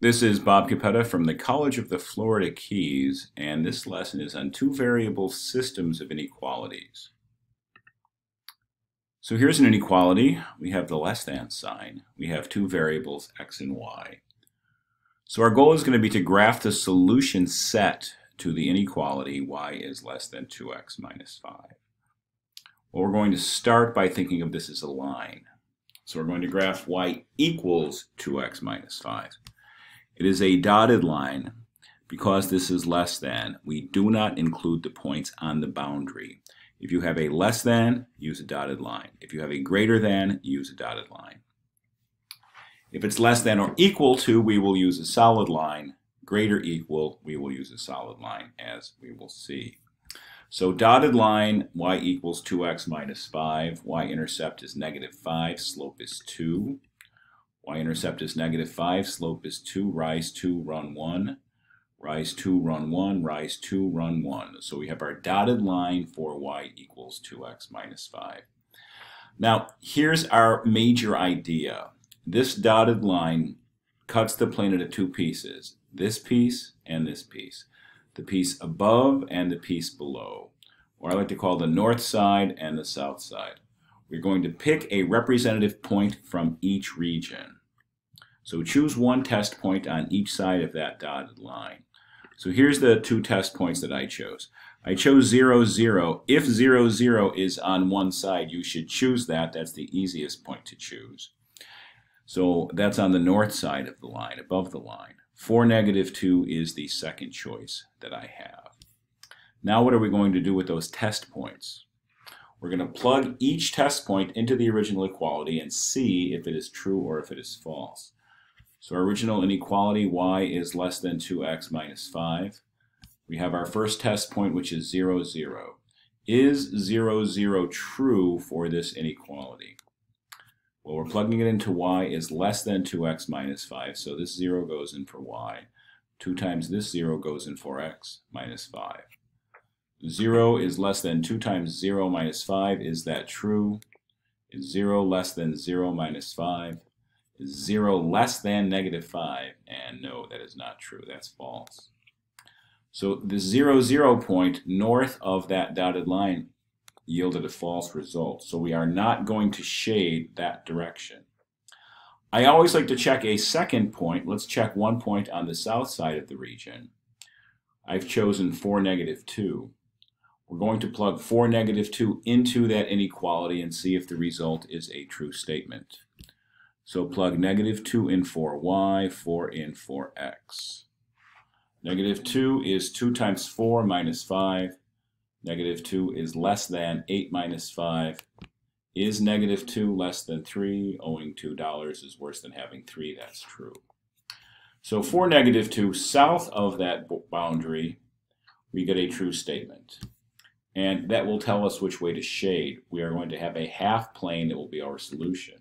This is Bob Capetta from the College of the Florida Keys, and this lesson is on two variable systems of inequalities. So here's an inequality. We have the less than sign. We have two variables, x and y. So our goal is going to be to graph the solution set to the inequality y is less than 2x minus 5. Well, we're going to start by thinking of this as a line. So we're going to graph y equals 2x minus 5. It is a dotted line because this is less than. We do not include the points on the boundary. If you have a less than, use a dotted line. If you have a greater than, use a dotted line. If it's less than or equal to, we will use a solid line. Greater equal, we will use a solid line, as we will see. So dotted line, y equals 2x minus 5. Y-intercept is negative 5. Slope is 2. Y-intercept is negative 5, slope is 2, rise 2, run 1, rise 2, run 1, rise 2, run 1. So we have our dotted line for y equals 2x minus 5. Now, here's our major idea. This dotted line cuts the plane into two pieces, this piece and this piece, the piece above and the piece below, or I like to call the north side and the south side. We're going to pick a representative point from each region. So choose one test point on each side of that dotted line. So here's the two test points that I chose. I chose 0, 0. If 0, 0 is on one side, you should choose that. That's the easiest point to choose. So that's on the north side of the line, above the line. 4, negative 2 is the second choice that I have. Now what are we going to do with those test points? We're going to plug each test point into the original equality and see if it is true or if it is false. So our original inequality, y is less than 2x minus 5. We have our first test point, which is 0, 0. Is 0, 0 true for this inequality? Well, we're plugging it into y is less than 2x minus 5, so this 0 goes in for y. 2 times this 0 goes in for x minus 5. 0 is less than 2 times 0 minus 5. Is that true? Is 0 less than 0 minus 5? Is 0 less than negative 5? And no, that is not true. That's false. So the 0, 0 point north of that dotted line yielded a false result. So we are not going to shade that direction. I always like to check a second point. Let's check one point on the south side of the region. I've chosen 4, negative 2. We're going to plug 4, negative 2 into that inequality and see if the result is a true statement. So plug negative 2 in for y, 4 in for x. Negative 2 is 2 times 4 minus 5. Negative 2 is less than 8 minus 5. Is negative 2 less than 3? Owing $2 is worse than having 3. That's true. So for negative 2, south of that boundary, we get a true statement. And that will tell us which way to shade. We are going to have a half plane that will be our solution.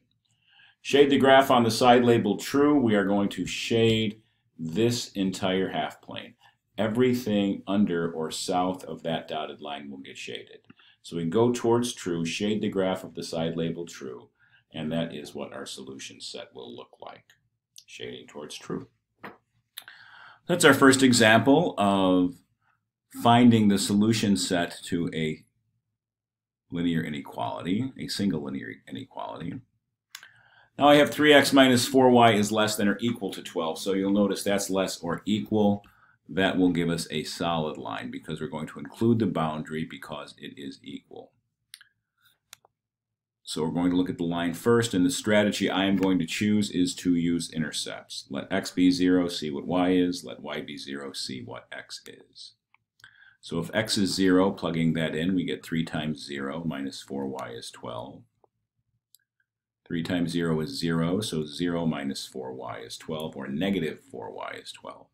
Shade the graph on the side labeled true. We are going to shade this entire half plane. Everything under or south of that dotted line will get shaded. So we go towards true, shade the graph of the side labeled true, and that is what our solution set will look like, shading towards true. That's our first example of finding the solution set to a linear inequality, a single linear inequality. Now I have 3x minus 4y is less than or equal to 12, so you'll notice that's less or equal. That will give us a solid line because we're going to include the boundary because it is equal. So we're going to look at the line first, and the strategy I am going to choose is to use intercepts. Let x be 0, see what y is. Let y be 0, see what x is. So if x is 0, plugging that in, we get 3 times 0 minus 4y is 12. 3 times 0 is 0, so 0 minus 4y is 12, or negative 4y is 12.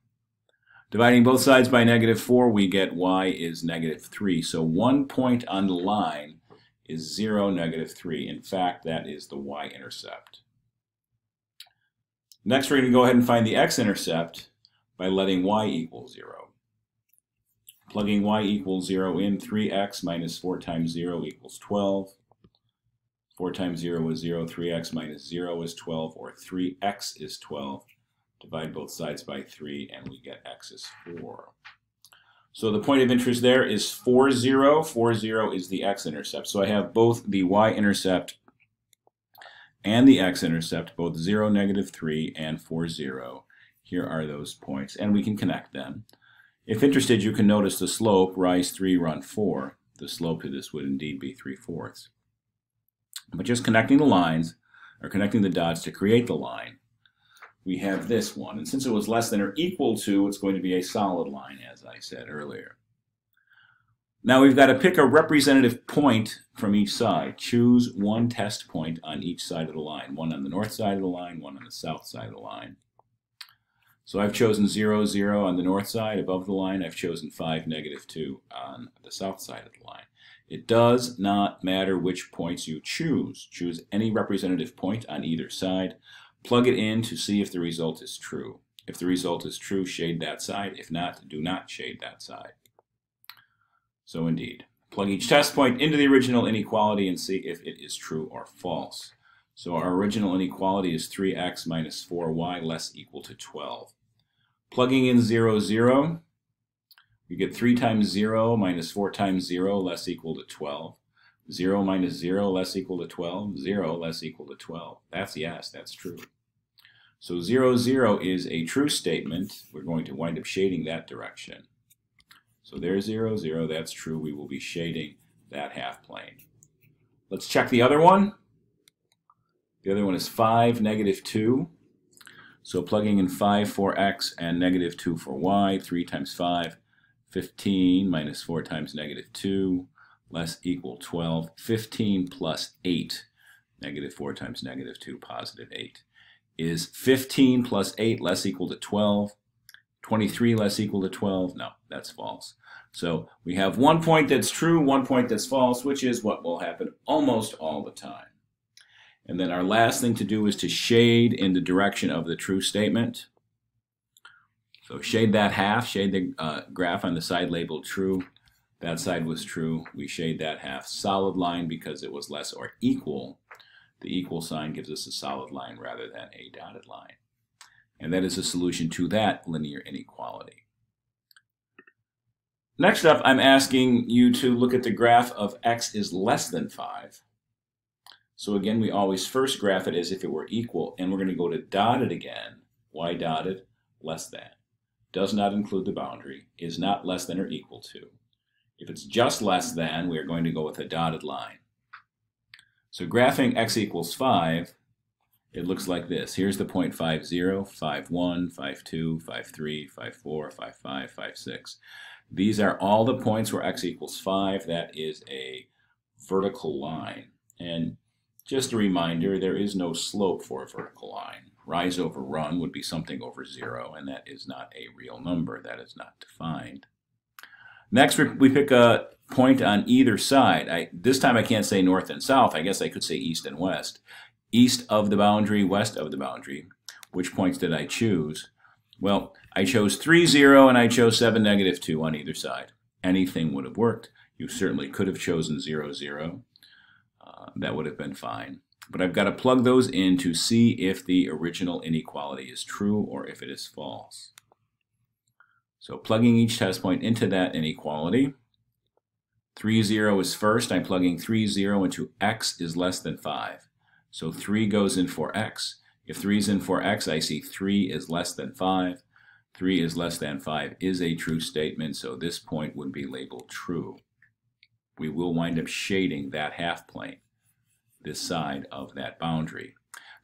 Dividing both sides by negative 4, we get y is negative 3. So 1 point on the line is 0, negative 3. In fact, that is the y-intercept. Next, we're going to go ahead and find the x-intercept by letting y equal 0. Plugging y equals 0 in, 3x minus 4 times 0 equals 12. 4 times 0 is 0. 3x minus 0 is 12, or 3x is 12. Divide both sides by 3, and we get x is 4. So the point of interest there is 4, 0. 4, 0 is the x-intercept. So I have both the y-intercept and the x-intercept, both 0, -3, and 4, 0. Here are those points, and we can connect them. If interested, you can notice the slope, rise 3, run 4. The slope to this would indeed be 3/4. But just connecting the lines, or connecting the dots to create the line, we have this one. And since it was less than or equal to, it's going to be a solid line, as I said earlier. Now we've got to pick a representative point from each side. Choose one test point on each side of the line. One on the north side of the line, one on the south side of the line. So I've chosen 0, 0 on the north side above the line. I've chosen 5, -2 on the south side of the line. It does not matter which points you choose. Choose any representative point on either side. Plug it in to see if the result is true. If the result is true, shade that side. If not, do not shade that side. So indeed, plug each test point into the original inequality and see if it is true or false. So our original inequality is 3x minus 4y less equal to 12. Plugging in 0, 0, you get 3 times 0 minus 4 times 0 less equal to 12. 0 minus 0 less equal to 12. 0 less equal to 12. That's yes, that's true. So 0, 0 is a true statement. We're going to wind up shading that direction. So there's 0, 0. That's true. We will be shading that half plane. Let's check the other one. The other one is 5, -2. So plugging in 5 for x and -2 for y. 3 times 5, 15 minus 4 times -2 less equal 12. 15 plus 8, -4 times -2, positive 8, is 15 plus 8 less equal to 12. 23 less equal to 12. No, that's false. So we have one point that's true, one point that's false, which is what will happen almost all the time. And then our last thing to do is to shade in the direction of the true statement. So shade that half, shade the graph on the side labeled true. That side was true. We shade that half solid line because it was less or equal. The equal sign gives us a solid line rather than a dotted line. And that is a solution to that linear inequality. Next up, I'm asking you to look at the graph of x is less than 5. So again, we always first graph it as if it were equal, and we're going to go to dotted again. Y dotted, less than. Does not include the boundary, is not less than or equal to. If it's just less than, we are going to go with a dotted line. So graphing x equals 5, it looks like this. Here's the point 5, 0, 5, 1, 5, 2, 5, 3, 5, 4, 5, 5, 5, 6. These are all the points where x equals 5. That is a vertical line. And just a reminder, there is no slope for a vertical line. Rise over run would be something over 0, and that is not a real number. That is not defined. Next, we pick a point on either side. This time I can't say north and south. I guess I could say east and west. East of the boundary, west of the boundary. Which points did I choose? Well, I chose 3, 0, and I chose 7, -2 on either side. Anything would have worked. You certainly could have chosen 0, 0. That would have been fine. But I've got to plug those in to see if the original inequality is true or if it is false. So plugging each test point into that inequality. 3, 0 is first. I'm plugging 3, 0 into x is less than 5. So 3 goes in for x. If 3 is in for x, I see 3 is less than 5. 3 is less than 5 is a true statement, so this point would be labeled true. We will wind up shading that half plane, this side of that boundary.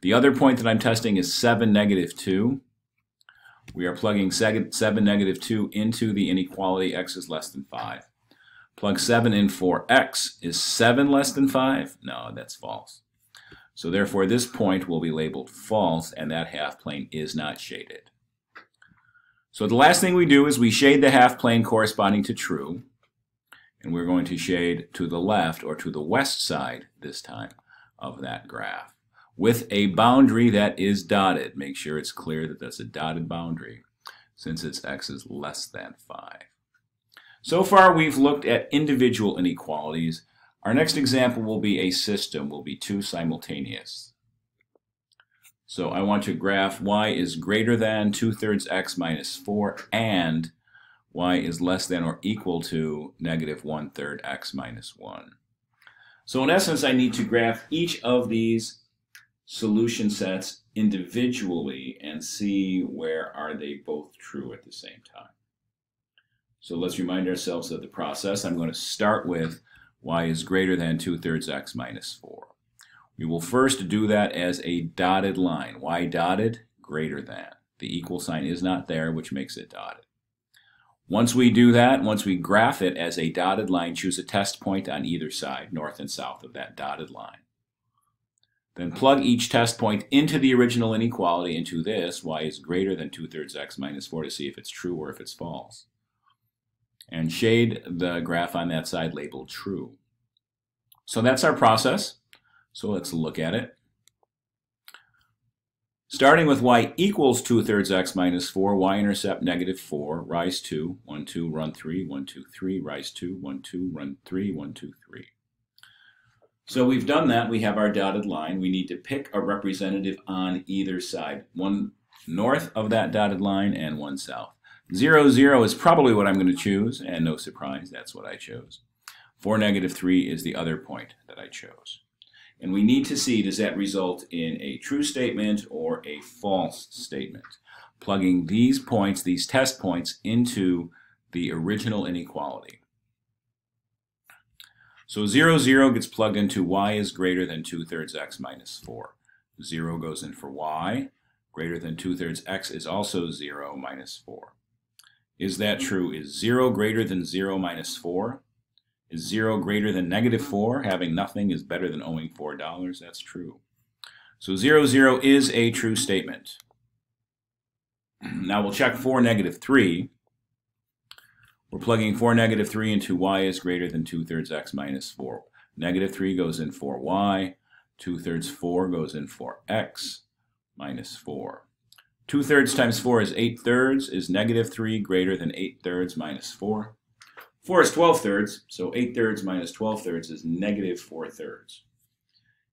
The other point that I'm testing is 7, -2. We are plugging 7, -2 into the inequality x is less than 5. Plug 7 in for x. Is 7 less than 5? No, that's false. So therefore this point will be labeled false, and that half plane is not shaded. So the last thing we do is we shade the half plane corresponding to true, and we're going to shade to the left, or to the west side this time, of that graph, with a boundary that is dotted. Make sure it's clear that that's a dotted boundary, since its x is less than 5. So far we've looked at individual inequalities. Our next example will be a system, will be two simultaneous. So I want to graph y is greater than 2/3 x minus 4 and y is less than or equal to negative 1/3 x minus 1. So in essence, I need to graph each of these solution sets individually and see where are they both true at the same time. So let's remind ourselves of the process. I'm going to start with y is greater than 2/3 x minus 4. We will first do that as a dotted line. Y dotted, greater than. The equal sign is not there, which makes it dotted. Once we do that, once we graph it as a dotted line, choose a test point on either side, north and south of that dotted line. Then plug each test point into the original inequality, into this, y is greater than 2/3 x minus 4, to see if it's true or if it's false. And shade the graph on that side labeled true. So that's our process. So let's look at it. Starting with y equals 2/3 x minus 4, y-intercept negative 4, rise 2, 1, 2, run 3, 1, 2, 3, rise 2, 1, 2, run 3, 1, 2, 3. So we've done that. We have our dotted line. We need to pick a representative on either side, one north of that dotted line and one south. 0, 0 is probably what I'm going to choose, and no surprise, that's what I chose. 4, negative 3 is the other point that I chose. And we need to see, does that result in a true statement or a false statement? Plugging these points, these test points, into the original inequality. So 0, 0 gets plugged into y is greater than 2/3 x minus 4. 0 goes in for y. Greater than 2/3 x is also 0 minus 4. Is that true? Is 0 greater than 0 minus 4? Is 0 greater than negative 4? Having nothing is better than owing $4. That's true. So 0, 0 is a true statement. Now we'll check 4, negative 3. We're plugging 4, negative 3 into y is greater than 2/3 x minus 4. Negative 3 goes in for y. 2/3 4 goes in for x minus 4. 2/3 times 4 is 8/3. Is negative 3 greater than 8/3 minus 4? 4 is 12/3, so 8/3 minus 12/3 is negative 4/3.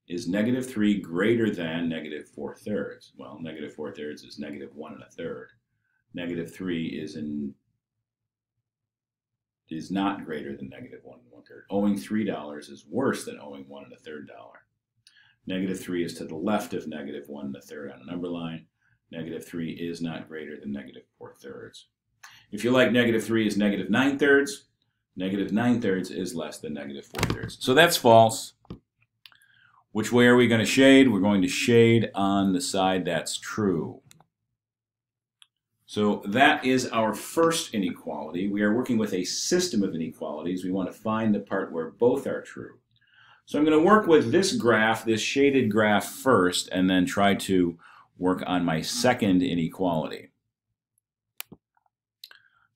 Is negative 3 greater than negative 4/3? Well, negative 4/3 is negative 1 1/3. Negative 3 is not greater than negative 1 1/3. Owing $3 is worse than owing $1 1/3. Negative 3 is to the left of negative 1 1/3 on a number line. Negative 3 is not greater than negative 4/3. If you like, negative 3 is negative 9/3. Negative 9/3 is less than negative 4/3. So that's false. Which way are we going to shade? We're going to shade on the side that's true. So that is our first inequality. We are working with a system of inequalities. We want to find the part where both are true. So I'm going to work with this graph, this shaded graph first, and then try to work on my second inequality.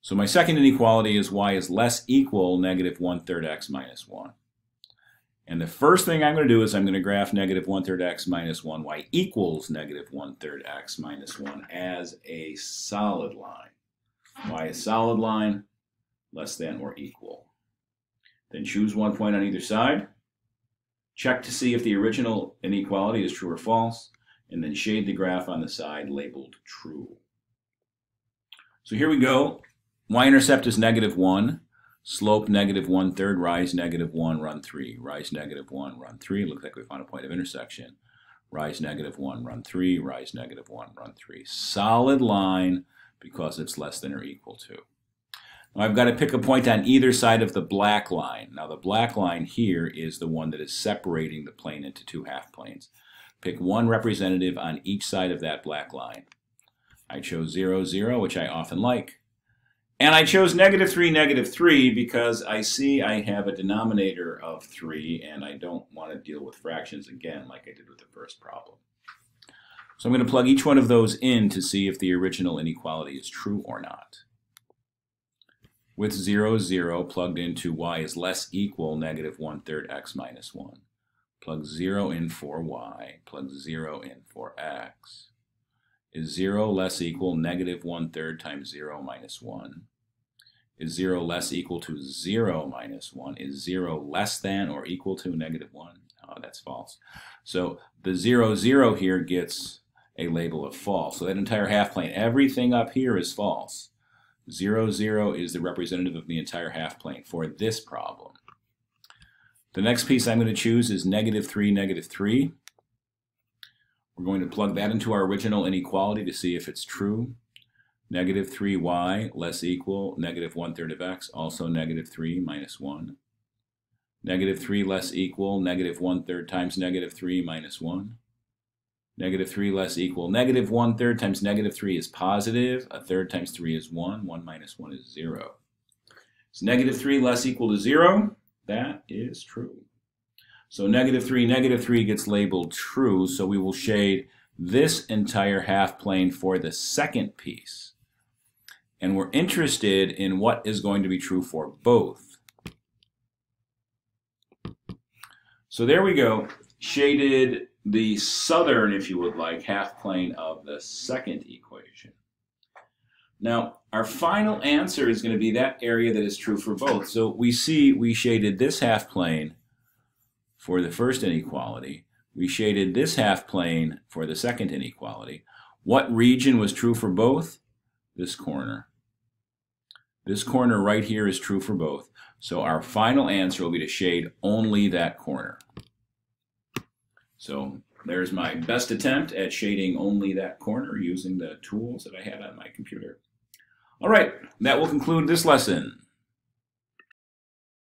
So my second inequality is y is less equal negative 1/3 x minus 1. And the first thing I'm going to do is I'm going to graph negative 1/3 x minus 1, y equals negative 1/3 x minus 1 as a solid line. Y is solid line, less than or equal. Then choose one point on either side. Check to see if the original inequality is true or false, and then shade the graph on the side labeled true. So here we go. Y-intercept is negative 1. Slope negative 1/3, rise negative 1, run 3. Rise negative 1, run 3. Looks like we found a point of intersection. Rise negative 1, run 3. Rise negative 1, run 3. Solid line because it's less than or equal to. Now I've got to pick a point on either side of the black line. Now the black line here is the one that is separating the plane into two half planes. Pick one representative on each side of that black line. I chose 0, 0, which I often like. And I chose negative 3, negative 3 because I see I have a denominator of 3 and I don't want to deal with fractions again like I did with the first problem. So I'm going to plug each one of those in to see if the original inequality is true or not. With 0, 0 plugged into y is less equal negative 1/3 x minus 1. Plug 0 in for y, plug 0 in for x. Is 0 less equal negative 1/3 times 0 minus 1? Is 0 less equal to 0 minus 1? Is 0 less than or equal to negative 1? Oh, that's false. So the 0, 0 here gets a label of false. So that entire half plane, everything up here is false. 0, 0 is the representative of the entire half plane for this problem. The next piece I'm going to choose is -3, -3. We're going to plug that into our original inequality to see if it's true. -3y less equal -1/3 of x, also -3 minus 1. -3 less equal -1/3 times -3 minus 1. -3 less equal -1/3 times -3 is positive. 1/3 times 3 is 1. 1 minus 1 is 0. Is -3 less equal to 0? That is true. So -3 gets labeled true, so we will shade this entire half plane for the second piece. And we're interested in what is going to be true for both. So there we go, shaded the southern, if you would like, half plane of the second equation. Now, our final answer is going to be that area that is true for both. So we see we shaded this half plane for the first inequality. We shaded this half plane for the second inequality. What region was true for both? This corner. This corner right here is true for both. So our final answer will be to shade only that corner. So there's my best attempt at shading only that corner using the tools that I had on my computer. All right, that will conclude this lesson.